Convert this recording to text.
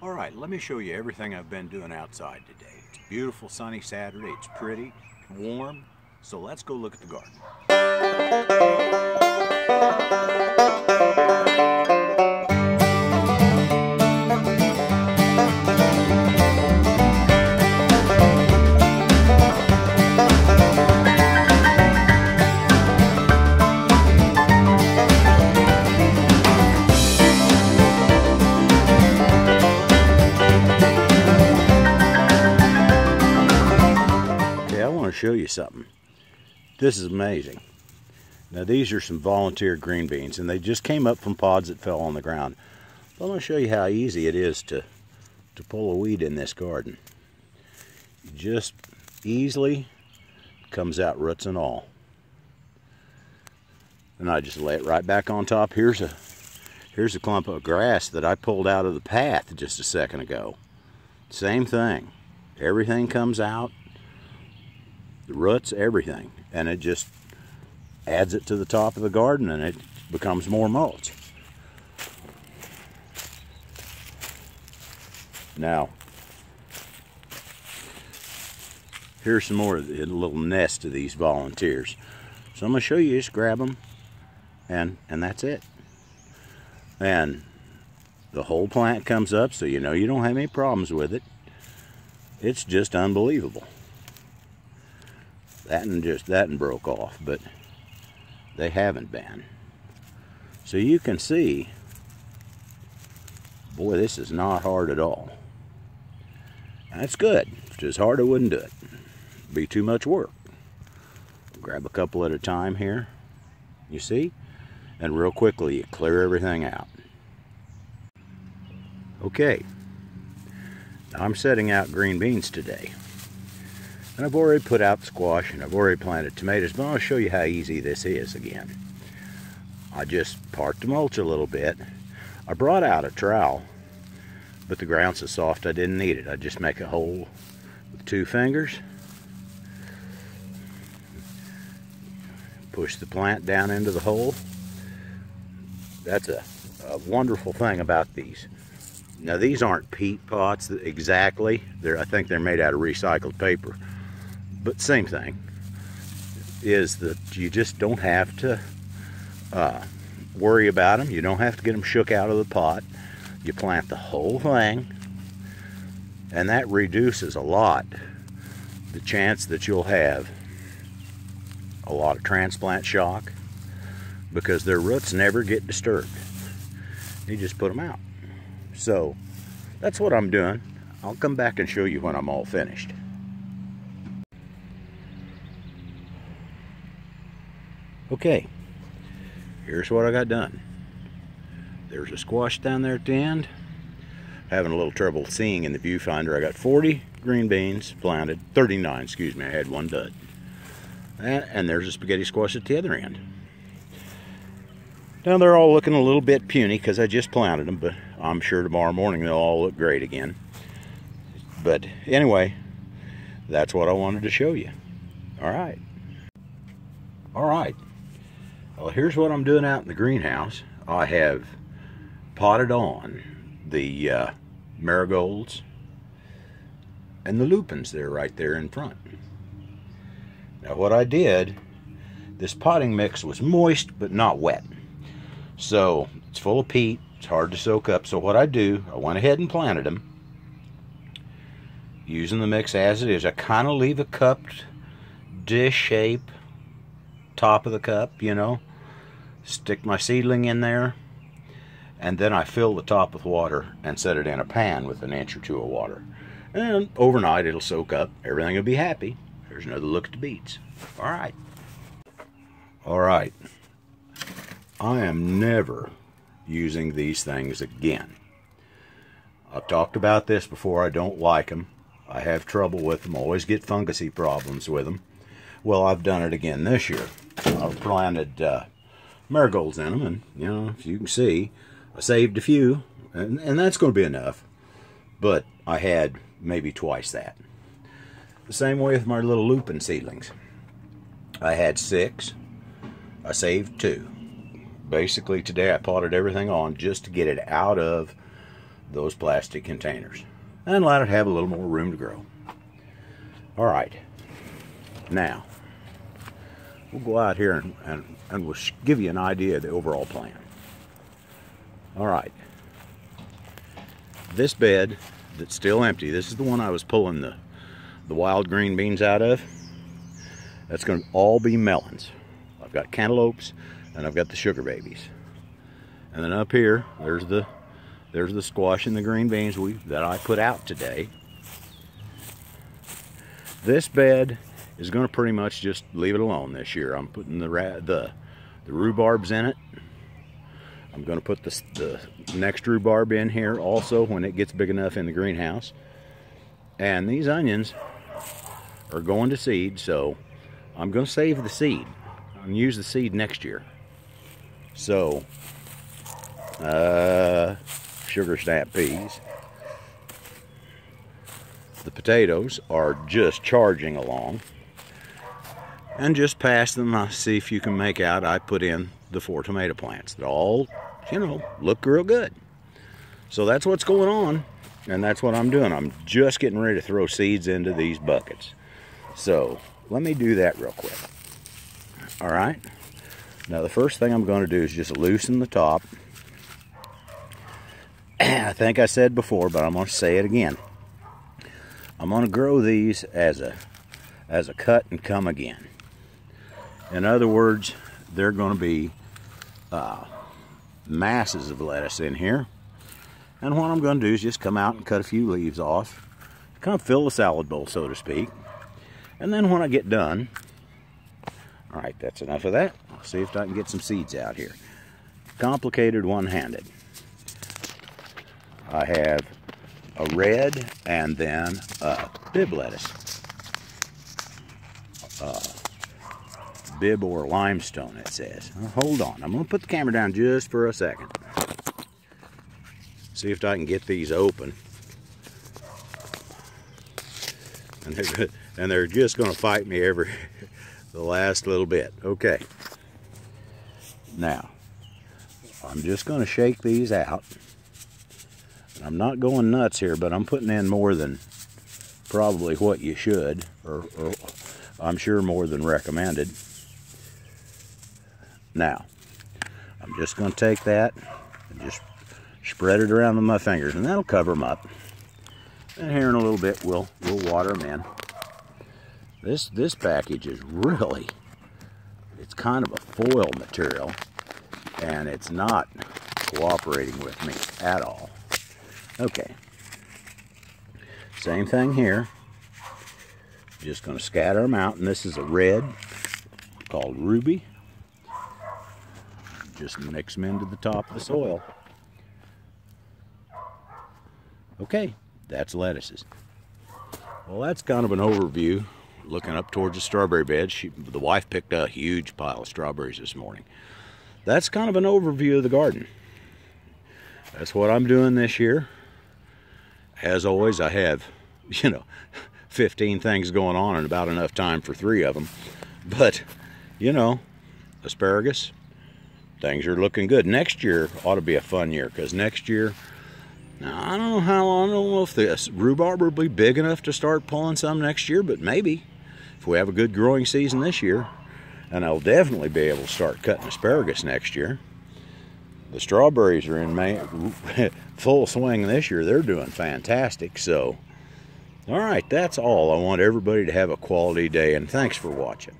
All right, let me show you everything I've been doing outside today. It's a beautiful sunny Saturday. It's pretty, warm. So let's go look at the garden. Show you something. This is amazing. Now these are some volunteer green beans and they just came up from pods that fell on the ground. But I'm going to show you how easy it is to pull a weed in this garden. Just easily comes out, roots and all. And I just lay it right back on top. Here's a clump of grass that I pulled out of the path just a second ago. Same thing. Everything comes out. The roots, everything, and it just adds it to the top of the garden and it becomes more mulch. Now, here's some more of the little nest of these volunteers. So I'm going to show you, just grab them and that's it. And the whole plant comes up, so you know you don't have any problems with it. It's just unbelievable. That and broke off, but they haven't been. So you can see, boy, this is not hard at all. That's good. If it's just hard, I wouldn't do it. It'd be too much work. Grab a couple at a time here, you see? And real quickly, you clear everything out. Okay, I'm setting out green beans today. And I've already put out squash and I've already planted tomatoes, but I'll show you how easy this is again. I just parked the mulch a little bit. I brought out a trowel, but the ground's so soft I didn't need it. I just make a hole with 2 fingers. Push the plant down into the hole. That's a wonderful thing about these. Now these aren't peat pots exactly. I think they're made out of recycled paper. But same thing, is that you just don't have to worry about them. You don't have to get them shook out of the pot. You plant the whole thing, and that reduces a lot the chance that you'll have a lot of transplant shock because their roots never get disturbed. You just put them out. So that's what I'm doing. I'll come back and show you when I'm all finished. Okay, here's what I got done. There's a squash down there at the end. Having a little trouble seeing in the viewfinder. I got 40 green beans planted, 39, excuse me, I had 1 dud. And there's a spaghetti squash at the other end. Now they're all looking a little bit puny because I just planted them, but I'm sure tomorrow morning they'll all look great again. But anyway, that's what I wanted to show you. All right. Well, here's what I'm doing out in the greenhouse. I have potted on the marigolds and the lupins there right there in front. Now what I did, this potting mix was moist but not wet. So it's full of peat, it's hard to soak up. So what I do, I went ahead and planted them. Using the mix as it is, I kind of leave a cupped dish shape, top of the cup, you know. Stick my seedling in there, and then I fill the top with water and set it in a pan with 1 inch or 2 of water. And overnight it'll soak up, everything will be happy. There's another look at the beets. Alright, I am never using these things again. I've talked about this before. I don't like them. I have trouble with them. Always get fungusy problems with them. Well, I've done it again this year. I've planted marigolds in them, and you know, if you can see, I saved a few, and that's going to be enough. But I had maybe twice that. The same way with my little lupin seedlings. I had 6. I saved 2. Basically today I potted everything on just to get it out of those plastic containers and let it have a little more room to grow. All right, now we'll go out here and we'll give you an idea of the overall plan. All right, this bed that's still empty, this is the one I was pulling the wild green beans out of. That's going to all be melons. I've got cantaloupes and I've got the sugar babies. And then up here, there's the squash and the green beans that I put out today. This bed is going to pretty much just leave it alone this year. I'm putting the rhubarbs in it. I'm going to put the next rhubarb in here also when it gets big enough in the greenhouse. And these onions are going to seed, so I'm going to save the seed. I'm going to use the seed next year. So, sugar snap peas. The potatoes are just charging along. And just past them, I see if you can make out, I put in the 4 tomato plants that all, you know, look real good. So that's what's going on, and that's what I'm doing. I'm just getting ready to throw seeds into these buckets. So let me do that real quick. All right. Now the first thing I'm going to do is just loosen the top. I think I said before, but I'm going to say it again. I'm going to grow these as a cut and come again. In other words, they're going to be masses of lettuce in here. And what I'm going to do is just come out and cut a few leaves off, kind of fill the salad bowl, so to speak. And then when I get done, all right, that's enough of that. I'll see if I can get some seeds out here. Complicated one-handed. I have a red and then a bib lettuce. Bib or limestone, it says. Hold on, I'm going to put the camera down just for a second. See if I can get these open. And they're just going to fight me the last little bit. Okay. Now, I'm just going to shake these out. I'm not going nuts here, but I'm putting in more than probably what you should, or I'm sure more than recommended. Now, I'm just going to take that and just spread it around with my fingers, and that'll cover them up. And here in a little bit, we'll water them in. This package is really, it's kind of a foil material, and it's not cooperating with me at all. Okay, same thing here. Just going to scatter them out, and this is a red called Ruby. Just mix them into the top of the soil. Okay, that's lettuces. Well, that's kind of an overview, looking up towards the strawberry bed. The wife picked a huge pile of strawberries this morning. That's kind of an overview of the garden. That's what I'm doing this year. As always, I have, 15 things going on and about enough time for 3 of them. But, asparagus, things are looking good. Next year ought to be a fun year, because next year, now, I don't know if the rhubarb will be big enough to start pulling some next year, but maybe if we have a good growing season this year. And I'll definitely be able to start cutting asparagus next year. The strawberries are in full swing this year. They're doing fantastic. So, all right, that's all. I want everybody to have a quality day, and thanks for watching.